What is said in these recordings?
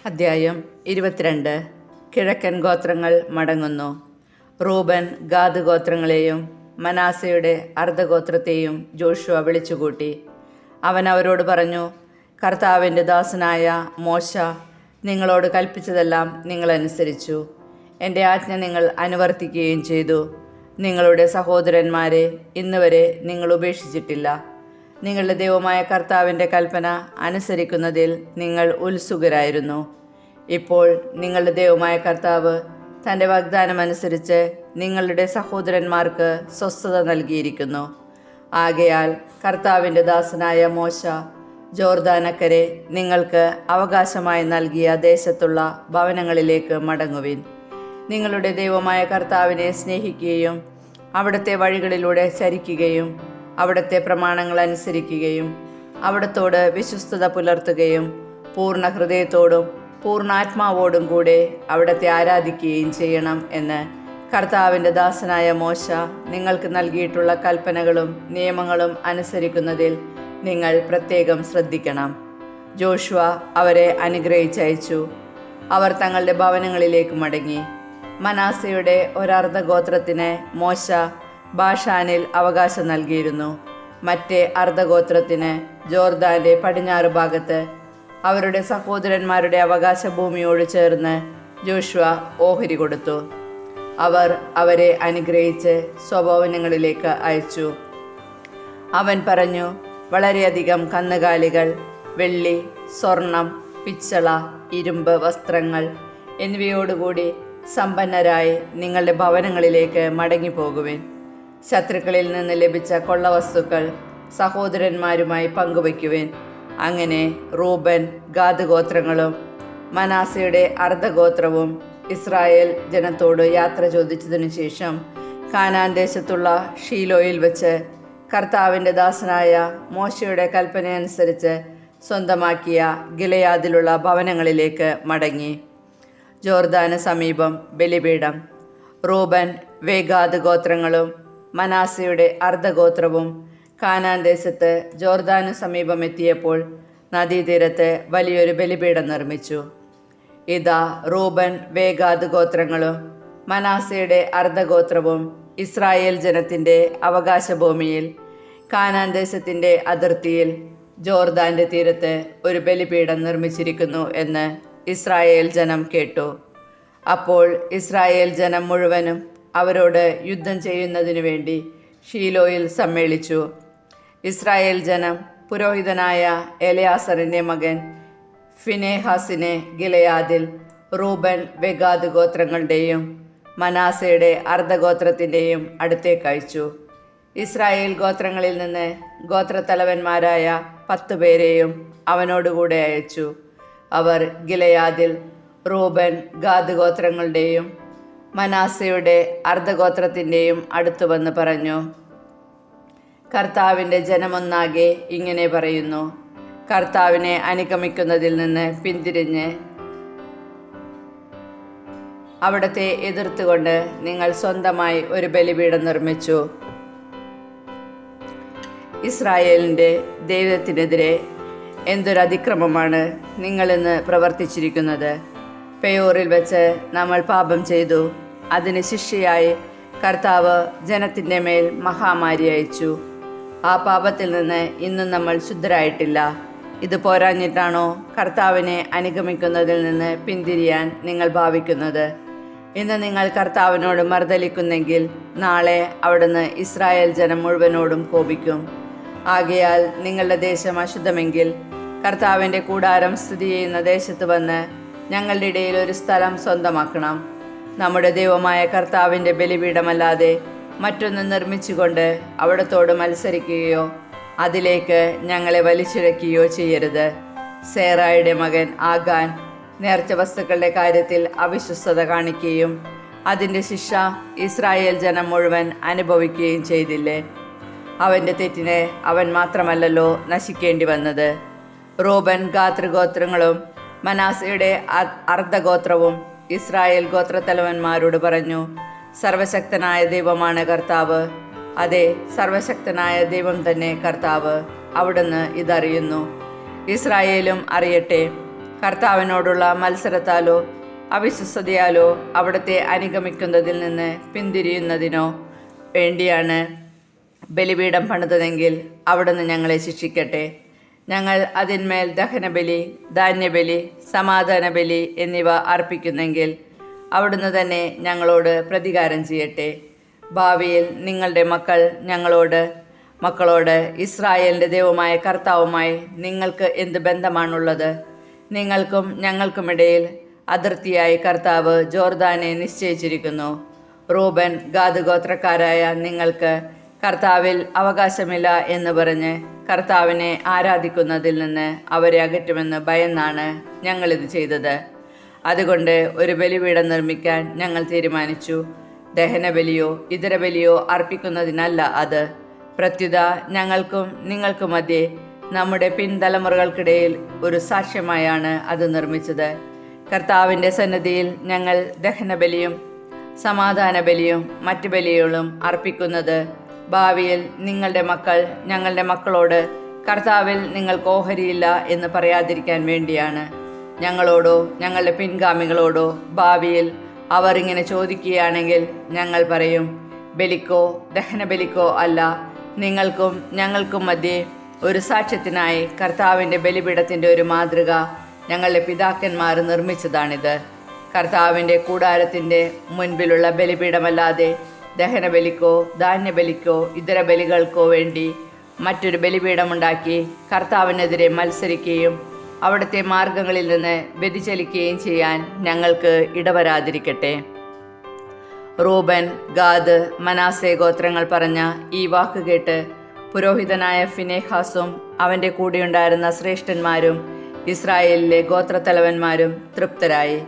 അദ്ധ്യായം 22. കിഴക്കൻ ഗോത്രങ്ങൾ മടങ്ങുന്നു. റൂബൻ ഗാദ് ഗോത്രങ്ങളെയും മനാസയുടെ അർദ്ധഗോത്രത്തെയും ജോഷുവ വിളിച്ചുകൂട്ടി. അവൻ അവരോട് പറഞ്ഞു, കർത്താവിൻ്റെ ദാസനായ മോശ നിങ്ങളോട് കൽപ്പിച്ചതെല്ലാം നിങ്ങളനുസരിച്ചു. എൻ്റെ ആജ്ഞ നിങ്ങൾ അനുവർത്തിക്കുകയും ചെയ്തു. നിങ്ങളുടെ സഹോദരന്മാരെ ഇന്നുവരെ നിങ്ങൾ ഉപേക്ഷിച്ചിട്ടില്ല. നിങ്ങളുടെ ദൈവമായ കർത്താവിൻ്റെ കൽപ്പന അനുസരിക്കുന്നതിൽ നിങ്ങൾ ഉത്സുകരായിരുന്നു. ഇപ്പോൾ നിങ്ങളുടെ ദൈവമായ കർത്താവ് തൻ്റെ വാഗ്ദാനമനുസരിച്ച് നിങ്ങളുടെ സഹോദരന്മാർക്ക് സ്വസ്ഥത നൽകിയിരിക്കുന്നു. ആകയാൽ കർത്താവിൻ്റെ ദാസനായ മോശ ജോർദാനക്കരെ നിങ്ങൾക്ക് അവകാശമായി നൽകിയ ദേശത്തുള്ള ഭവനങ്ങളിലേക്ക് മടങ്ങുവിൻ. നിങ്ങളുടെ ദൈവമായ കർത്താവിനെ സ്നേഹിക്കുകയും അവിടുത്തെ വഴികളിലൂടെ ചരിക്കുകയും അവിടുത്തെ പ്രമാണങ്ങൾ അനുസരിക്കുകയും അവിടത്തോട് വിശ്വസ്തത പുലർത്തുകയും പൂർണ്ണ ഹൃദയത്തോടും പൂർണ്ണാത്മാവോടും കൂടെ അവിടത്തെ ആരാധിക്കുകയും ചെയ്യണം എന്ന് കർത്താവിൻ്റെ ദാസനായ മോശ നിങ്ങൾക്ക് നൽകിയിട്ടുള്ള കൽപ്പനകളും നിയമങ്ങളും അനുസരിക്കുന്നതിൽ നിങ്ങൾ പ്രത്യേകം ശ്രദ്ധിക്കണം. ജോഷുവ അവരെ അനുഗ്രഹിച്ചയച്ചു. അവർ തങ്ങളുടെ ഭവനങ്ങളിലേക്ക് മടങ്ങി. മനാസയുടെ ഒരർദ്ധഗോത്രത്തിന് മോശ ബാഷാനിൽ അവകാശം നൽകിയിരുന്നു. മറ്റേ അർദ്ധഗോത്രത്തിന് ജോർദാന്റെ പടിഞ്ഞാറ് ഭാഗത്ത് അവരുടെ സഹോദരന്മാരുടെ അവകാശ ഭൂമിയോട് ചേർന്ന് ജോഷുവ ഓഹരി കൊടുത്തു. അവർ അവരെ അനുഗ്രഹിച്ച് സ്വഭവനങ്ങളിലേക്ക് അയച്ചു. അവൻ പറഞ്ഞു, വളരെയധികം കന്നുകാലികൾ, വെള്ളി, സ്വർണം, പിച്ചള, ഇരുമ്പ് വസ്ത്രങ്ങൾ എന്നിവയോടുകൂടി സമ്പന്നരായി നിങ്ങളുടെ ഭവനങ്ങളിലേക്ക് മടങ്ങിപ്പോകുവിൻ. ശത്രുക്കളിൽ നിന്ന് ലഭിച്ച കൊള്ളവസ്തുക്കൾ സഹോദരന്മാരുമായി പങ്കുവയ്ക്കുവിൻ. അങ്ങനെ റൂബൻ ഗാദ് ഗോത്രങ്ങളും മനാസയുടെ അർദ്ധഗോത്രവും ഇസ്രായേൽ ജനത്തോട് യാത്ര ചോദിച്ചതിനു ശേഷം കാനാൻ ദേശത്തുള്ള ഷീലോയിൽ വെച്ച് കർത്താവിൻ്റെ ദാസനായ മോശയുടെ കൽപ്പനയനുസരിച്ച് സ്വന്തമാക്കിയ ഗിലെയാദിലുള്ള ഭവനങ്ങളിലേക്ക് മടങ്ങി. ജോർദാന് സമീപം ബലിപീഠം. റൂബൻ വേഗാദ് ഗോത്രങ്ങളും മനാസയുടെ അർദ്ധഗോത്രവും കാനാൻ ദേശത്ത് ജോർദാനു സമീപം എത്തിയപ്പോൾ നദീതീരത്ത് വലിയൊരു ബലിപീഠം നിർമ്മിച്ചു. ഇതാ റൂബൻ വേഗാദ് ഗോത്രങ്ങളും മനാസയുടെ അർദ്ധഗോത്രവും ഇസ്രായേൽ ജനത്തിൻ്റെ അവകാശഭൂമിയിൽ കാനാൻ ദേശത്തിൻ്റെ അതിർത്തിയിൽ ജോർദാൻ്റെ തീരത്ത് ഒരു ബലിപീഠം നിർമ്മിച്ചിരിക്കുന്നു എന്ന് ഇസ്രായേൽ ജനം കേട്ടു. അപ്പോൾ ഇസ്രായേൽ ജനം മുഴുവനും അവരോട് യുദ്ധം ചെയ്യുന്നതിനു വേണ്ടി ഷീലോയിൽ സമ്മേളിച്ചു. ഇസ്രായേൽ ജനം പുരോഹിതനായ എലയാസറിൻ്റെ മകൻ ഫിനെഹാസിനെ ഗിലെയാദിൽ റൂബൻ വെഗാദ് ഗോത്രങ്ങളുടെയും മനാസയുടെ അർദ്ധഗോത്രത്തിൻ്റെയും അടുത്തേക്ക് അയച്ചു. ഇസ്രായേൽ ഗോത്രങ്ങളിൽ നിന്ന് ഗോത്രത്തലവന്മാരായ 10 പേരെയും അവനോടുകൂടെ അയച്ചു. അവർ ഗിലെയാദിൽ റൂബൻ ഗാദ് ഗോത്രങ്ങളുടെയും മനാസയുടെ അർദ്ധഗോത്രത്തിൻ്റെയും അടുത്തു വന്ന് പറഞ്ഞു, കർത്താവിൻ്റെ ജനമൊന്നാകെ ഇങ്ങനെ പറയുന്നു, കർത്താവിനെ അനുഗമിക്കുന്നതിൽ നിന്ന് പിന്തിരിഞ്ഞ് അവിടത്തെ എതിർത്തുകൊണ്ട് നിങ്ങൾ സ്വന്തമായി ഒരു ബലിപീഠം നിർമ്മിച്ചു. ഇസ്രായേലിൻ്റെ ദൈവത്തിനെതിരെ എന്തൊരതിക്രമമാണ് നിങ്ങളിന്ന് പ്രവർത്തിച്ചിരിക്കുന്നത്. പെയോറിൽ വെച്ച് നമ്മൾ പാപം ചെയ്തു. അതിന് ശിക്ഷയായി കർത്താവ് ജനത്തിൻ്റെ മേൽ മഹാമാരി അയച്ചു. ആ പാപത്തിൽ നിന്ന് ഇന്നും നമ്മൾ ശുദ്ധരായിട്ടില്ല. ഇത് പോരാഞ്ഞിട്ടാണോ കർത്താവിനെ അനുഗമിക്കുന്നതിൽ നിന്ന് പിന്തിരിയാൻ നിങ്ങൾ ഭാവിക്കുന്നത്? ഇന്ന് നിങ്ങൾ കർത്താവിനോട് മറുതലിക്കുന്നെങ്കിൽ നാളെ അവിടുന്ന് ഇസ്രായേൽ ജനം മുഴുവനോടും കോപിക്കും. ആകയാൽ നിങ്ങളുടെ ദേശം അശുദ്ധമെങ്കിൽ കർത്താവിൻ്റെ കൂടാരം സ്ഥിതി ചെയ്യുന്ന ദേശത്ത് വന്ന് ഞങ്ങളുടെ ഇടയിൽ ഒരു സ്ഥലം സ്വന്തമാക്കണം. നമ്മുടെ ദൈവമായ കർത്താവിൻ്റെ ബലിപീഠമല്ലാതെ മറ്റൊന്ന് നിർമ്മിച്ചുകൊണ്ട് അവിടത്തോട് മത്സരിക്കുകയോ അതിലേക്ക് ഞങ്ങളെ വലിച്ചിഴക്കുകയോ ചെയ്യരുത്. സേറായുടെ മകൻ ആഗാൻ നേർച്ച വസ്തുക്കളുടെ കാര്യത്തിൽ അവിശ്വസ്തത കാണിക്കുകയും അതിൻ്റെ ശിക്ഷ ഇസ്രായേൽ ജനം മുഴുവൻ അനുഭവിക്കുകയും ചെയ്തില്ലേ? അവൻ്റെ തെറ്റിന് അവൻ മാത്രമല്ലല്ലോ നശിക്കേണ്ടി വന്നത്. റൂബൻ ഗാത്രഗോത്രങ്ങളും മനാസയുടെ അർദ്ധഗോത്രവും ഇസ്രായേൽ ഗോത്രത്തലവന്മാരോട് പറഞ്ഞു, സർവശക്തനായ ദൈവമാണ് കർത്താവ്. അതെ, സർവശക്തനായ ദൈവം തന്നെ കർത്താവ്. അവിടുന്ന് ഇതറിയുന്നു. ഇസ്രായേലും അറിയട്ടെ. കർത്താവിനോടുള്ള മത്സരത്താലോ അവിശ്വസ്തയാലോ അവിടുത്തെ അനുഗമിക്കുന്നതിൽ നിന്ന് പിന്തിരിയുന്നതിനോ വേണ്ടിയാണ് ബലിപീഠം പണിതതെങ്കിൽ അവിടുന്ന് ഞങ്ങളെ ശിക്ഷിക്കട്ടെ. ഞങ്ങൾ അതിന്മേൽ ദഹനബലി, ധാന്യബലി, സമാധാനബലി എന്നിവ അർപ്പിക്കുന്നെങ്കിൽ അവിടുന്ന് തന്നെ ഞങ്ങളോട് പ്രതികാരം ചെയ്യട്ടെ. ഭാവിയിൽ നിങ്ങളുടെ മക്കളോട് ഇസ്രായേലിൻ്റെ ദൈവമായ കർത്താവുമായി നിങ്ങൾക്ക് എന്ത് ബന്ധമാണുള്ളത്? നിങ്ങൾക്കും ഞങ്ങൾക്കുമിടയിൽ അതിർത്തിയായി കർത്താവ് ജോർദാനെ നിശ്ചയിച്ചിരിക്കുന്നു. റൂബൻ, ഗാദ് ഗോത്രക്കാരായ നിങ്ങൾക്ക് കർത്താവിൽ അവകാശമില്ല എന്ന് പറഞ്ഞ് കർത്താവിനെ ആരാധിക്കുന്നതിൽ നിന്ന് അവരെ അകറ്റുമെന്ന് ഭയന്നാണ് ഞങ്ങളിത് ചെയ്തത്. അതുകൊണ്ട് ഒരു ബലിപീഠം നിർമ്മിക്കാൻ ഞങ്ങൾ തീരുമാനിച്ചു. ദഹനബലിയോ ഇതര ബലിയോ അർപ്പിക്കുന്നതിനല്ല അത്. പ്രത്യുത ഞങ്ങൾക്കും നിങ്ങൾക്കും മധ്യേ നമ്മുടെ പിൻതലമുറകൾക്കിടയിൽ ഒരു സാക്ഷ്യമായാണ് അത് നിർമ്മിച്ചത്. കർത്താവിൻ്റെ സന്നിധിയിൽ ഞങ്ങൾ ദഹനബലിയും സമാധാന ബലിയും മറ്റ് ബലികളും അർപ്പിക്കുന്നത് ഭാവിയിൽ നിങ്ങളുടെ മക്കൾ ഞങ്ങളുടെ മക്കളോട് കർത്താവിൽ നിങ്ങൾക്ക് ഓഹരിയില്ല എന്ന് പറയാതിരിക്കാൻ വേണ്ടിയാണ്. ഞങ്ങളോടോ ഞങ്ങളുടെ പിൻഗാമികളോടോ ഭാവിയിൽ അവർ ഇങ്ങനെ ചോദിക്കുകയാണെങ്കിൽ ഞങ്ങൾ പറയും, ബലിക്കോ ദഹനബലിക്കോ അല്ല, നിങ്ങൾക്കും ഞങ്ങൾക്കും മധ്യേ ഒരു സാക്ഷ്യത്തിനായി കർത്താവിൻ്റെ ബലിപീഠത്തിൻ്റെ ഒരു മാതൃക ഞങ്ങളുടെ പിതാക്കന്മാർ നിർമ്മിച്ചതാണിത്. കർത്താവിൻ്റെ കൂടാരത്തിൻ്റെ മുൻപിലുള്ള ബലിപീഠമല്ലാതെ ദഹനബലിക്കോ ധാന്യബലിക്കോ ഇതര ബലികൾക്കോ വേണ്ടി മറ്റൊരു ബലിപീഠമുണ്ടാക്കി കർത്താവിനെതിരെ മത്സരിക്കുകയും അവിടുത്തെ മാർഗങ്ങളിൽ നിന്ന് വ്യതിചലിക്കുകയും ചെയ്യാൻ ഞങ്ങൾക്ക് ഇടവരാതിരിക്കട്ടെ. റൂബൻ, ഗാദ്, മനാസെ ഗോത്രങ്ങൾ പറഞ്ഞ ഈ വാക്ക് കേട്ട് പുരോഹിതനായ ഫിനെഹാസും അവൻ്റെ കൂടെയുണ്ടായിരുന്ന ശ്രേഷ്ഠന്മാരും ഇസ്രായേലിലെ ഗോത്രത്തലവന്മാരും തൃപ്തരായി.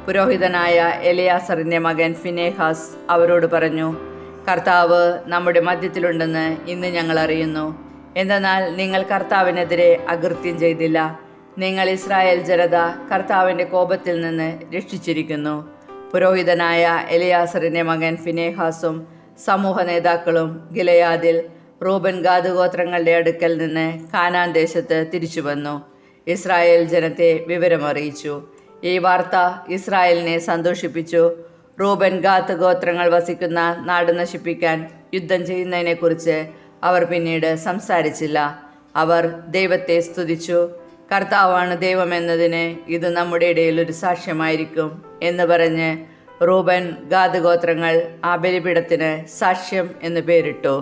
പുരോഹിതനായ എലയാസറിൻ്റെ മകൻ ഫിനെഹാസ് അവരോട് പറഞ്ഞു, കർത്താവ് നമ്മുടെ മധ്യത്തിലുണ്ടെന്ന് ഇന്ന് ഞങ്ങൾ അറിയുന്നു. എന്തെന്നാൽ നിങ്ങൾ കർത്താവിനെതിരെ അകൃത്യം ചെയ്തില്ല. നിങ്ങൾ ഇസ്രായേൽ ജനത കർത്താവിൻ്റെ കോപത്തിൽ നിന്ന് രക്ഷിച്ചിരിക്കുന്നു. പുരോഹിതനായ എലയാസറിൻ്റെ മകൻ ഫിനെഹാസും സമൂഹ നേതാക്കളും ഗിലെയാദിൽ റൂബൻ, ഗാദ് ഗോത്രങ്ങളുടെ അടുക്കൽ നിന്ന് കാനാൻ ദേശത്ത് തിരിച്ചു വന്നു. ഇസ്രായേൽ ജനത്തെ വിവരമറിയിച്ചു. ഈ വാർത്ത ഇസ്രായേലിനെ സന്തോഷിപ്പിച്ചു. റൂബൻ, ഗാദ് ഗോത്രങ്ങൾ വസിക്കുന്ന നാട് നശിപ്പിക്കാൻ യുദ്ധം ചെയ്യുന്നതിനെക്കുറിച്ച് അവർ പിന്നീട് സംസാരിച്ചില്ല. അവർ ദൈവത്തെ സ്തുതിച്ചു. കർത്താവാണ് ദൈവമെന്നതിന് ഇത് നമ്മുടെ ഇടയിൽ ഒരു സാക്ഷ്യമായിരിക്കും എന്ന് പറഞ്ഞ് റൂബൻ, ഗാദ് ഗോത്രങ്ങൾ ആ ബലിപീഠത്തിന് സാക്ഷ്യം എന്ന് പേരിട്ടു.